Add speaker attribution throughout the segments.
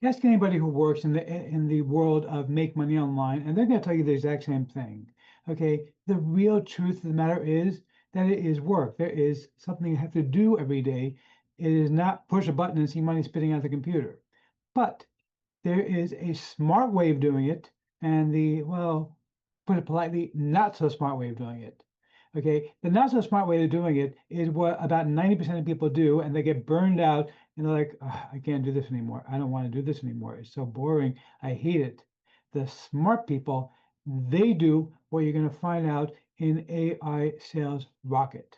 Speaker 1: Ask anybody who works in the world of make money online, and they're going to tell you the exact same thing. Okay, the real truth of the matter is that it is work. There is something you have to do every day. It is not push a button and see money spitting out the computer. But there is a smart way of doing it, and the, well, put it politely, not so smart way of doing it. Okay, the not so smart way of doing it is what about 90% of people do, and they get burned out and they're like, "Ugh, I can't do this anymore. I don't want to do this anymore. It's so boring. I hate it." The smart people, they do what you're going to find out in AI Sales Rocket.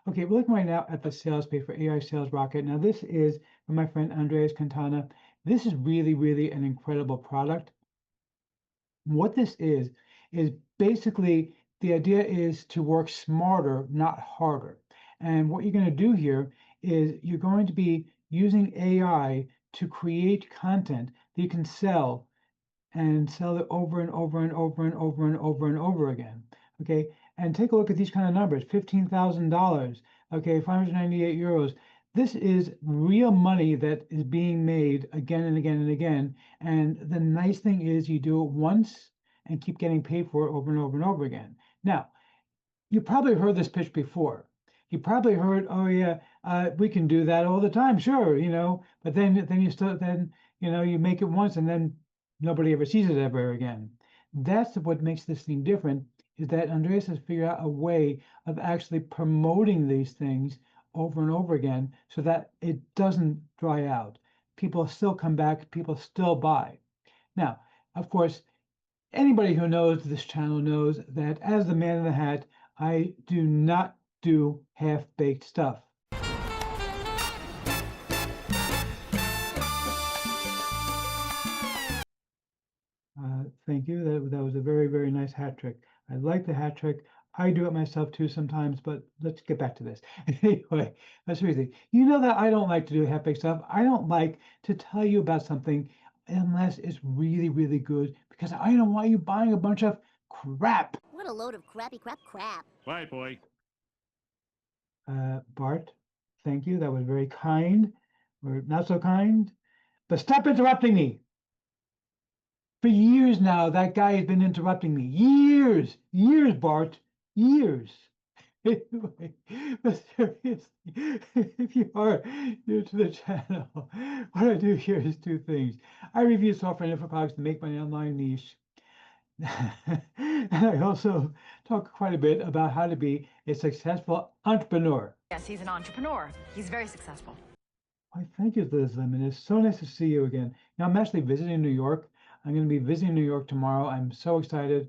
Speaker 1: Okay, we're looking right now at the sales page for AI Sales Rocket. Now, this is from my friend Andreas Quintana. This is really, really an incredible product. What this is basically the idea is to work smarter, not harder. And what you're going to do here is you're going to be using AI to create content that you can sell and sell it over and over and over and over and over and over again. Okay, and take a look at these kind of numbers: $15,000. Okay, 598 euros. This is real money that is being made again and again and again. And the nice thing is you do it once and keep getting paid for it over and over and over again. Now, you probably heard this pitch before. You probably heard, "Oh yeah, we can do that all the time, sure, you know." But then you still then you make it once and then nobody ever sees it ever again. That's what makes this thing different. Is that Andreas has figured out a way of actually promoting these things over and over again so that it doesn't dry out. People still come back. People still buy. Now, of course, anybody who knows this channel knows that as the man in the hat, I do not do half-baked stuff. Thank you. That was a very, very nice hat trick. I like the hat trick. I do it myself too sometimes, but let's get back to this. Anyway, seriously, you know that I don't like to do half-baked stuff. I don't like to tell you about something unless it's really, really good, because I don't want you buying a bunch of crap.
Speaker 2: What a load of crappy crap.
Speaker 3: Right, boy.
Speaker 1: Bart, thank you. That was very kind, or not so kind. But stop interrupting me. For years now, that guy has been interrupting me. Years, Bart, years. Anyway, but seriously, if you are new to the channel, what I do here is two things. I review software and info products to make money online niche. And I also talk quite a bit about how to be a successful entrepreneur.
Speaker 4: Yes, he's an entrepreneur. He's very successful.
Speaker 1: Why, thank you, Liz Lemon. It's so nice to see you again. Now, I'm actually visiting New York. I'm going to be visiting New York tomorrow. I'm so excited.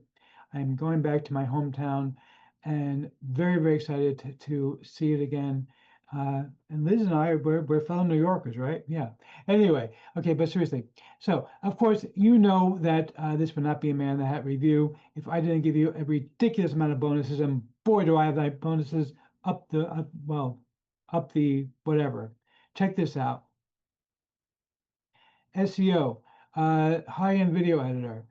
Speaker 1: I'm going back to my hometown and very, very excited to see it again. And Liz and I, we're fellow New Yorkers, right? Yeah. Anyway, okay, but seriously. So, of course, you know that this would not be a Man in the Hat review if I didn't give you a ridiculous amount of bonuses. And boy, do I have that bonuses up the, up the whatever. Check this out. SEO, high-end video editor,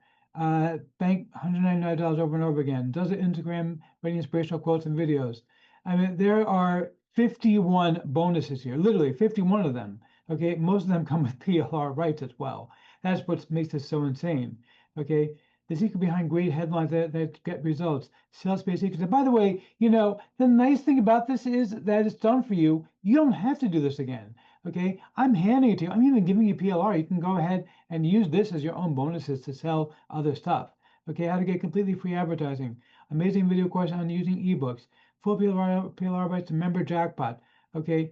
Speaker 1: bank $199 over and over again, does it Instagram, writing inspirational quotes and videos. I mean, there are 51 bonuses here, literally 51 of them. Okay, most of them come with PLR rights as well. That's what makes this so insane. Okay, the secret behind great headlines that get results, sales-based secrets. And by the way, the nice thing about this is that it's done for you. You don't have to do this again. Okay, I'm handing it to you. I'm even giving you PLR. You can go ahead and use this as your own bonuses to sell other stuff. Okay, how to get completely free advertising, amazing video course on using ebooks, full PLR rights to member jackpot. Okay,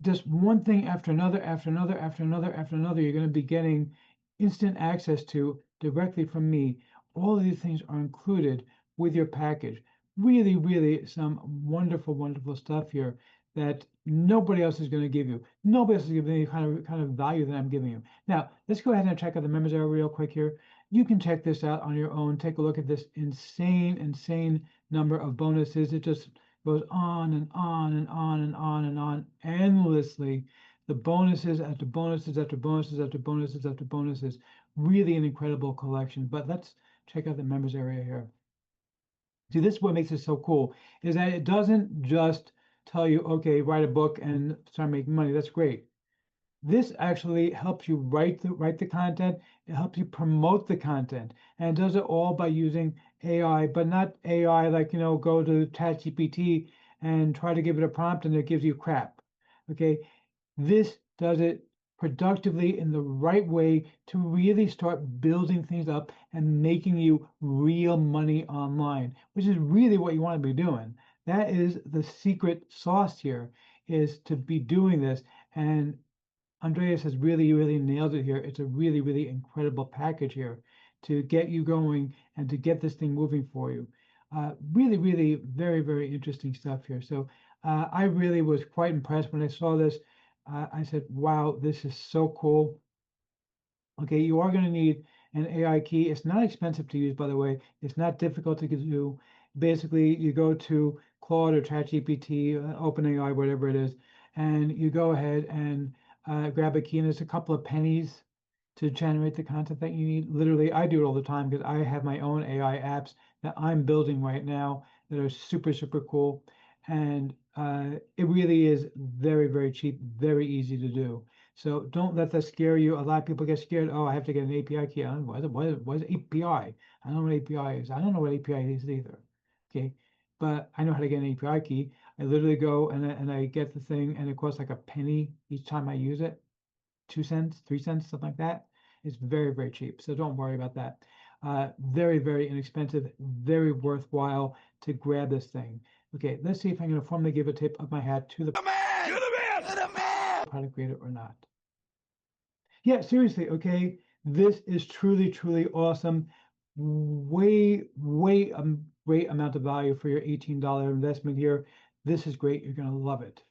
Speaker 1: just one thing after another, after another, after another, after another, you're going to be getting instant access to directly from me. All of these things are included with your package. Really, really some wonderful, wonderful stuff here that nobody else is going to give you. Nobody else is giving you kind of value that I'm giving you. Now, let's go ahead and check out the members area real quick here. You can check this out on your own. Take a look at this insane number of bonuses. It just goes on and on and on and on and on endlessly. The bonuses after bonuses after bonuses after bonuses after bonuses. Really an incredible collection. But let's check out the members area here. See, this is what makes it so cool, is that it doesn't just tell you, okay, write a book and start making money. That's great. This actually helps you write the content. It helps you promote the content, and it does it all by using AI, but not AI like, go to ChatGPT and try to give it a prompt and it gives you crap. Okay, this does it productively in the right way to really start building things up and making you real money online, which is really what you want to be doing. That is the secret sauce here, is to be doing this. And Andreas has really, really nailed it here. It's a really, really incredible package here to get you going and to get this thing moving for you. Really, really very, very interesting stuff here. So I really was quite impressed when I saw this. I said, wow, this is so cool. Okay, you are going to need an AI key. It's not expensive to use, by the way. It's not difficult to do. Basically, you go to Claude or ChatGPT, OpenAI, whatever it is, and you go ahead and grab a key, and there's a couple of pennies to generate the content that you need. Literally, I do it all the time because I have my own AI apps that I'm building right now that are super, super cool. And it really is very, very cheap, very easy to do. So don't let that scare you. A lot of people get scared. Oh, I have to get an API key. I don't know what is API? I don't know what API is. I don't know what API is either. Okay, but I know how to get an API key. I literally go and I get the thing, and it costs like a penny each time I use it, 2 cents, 3 cents, something like that. It's very, very cheap. So don't worry about that. Very, very inexpensive, very worthwhile to grab this thing. Okay, let's see if I'm going to formally give a tip of my hat to the product creator or not. Yeah, seriously, okay. This is truly, truly awesome. Way, way great amount of value for your $18 investment here. This is great. You're going to love it.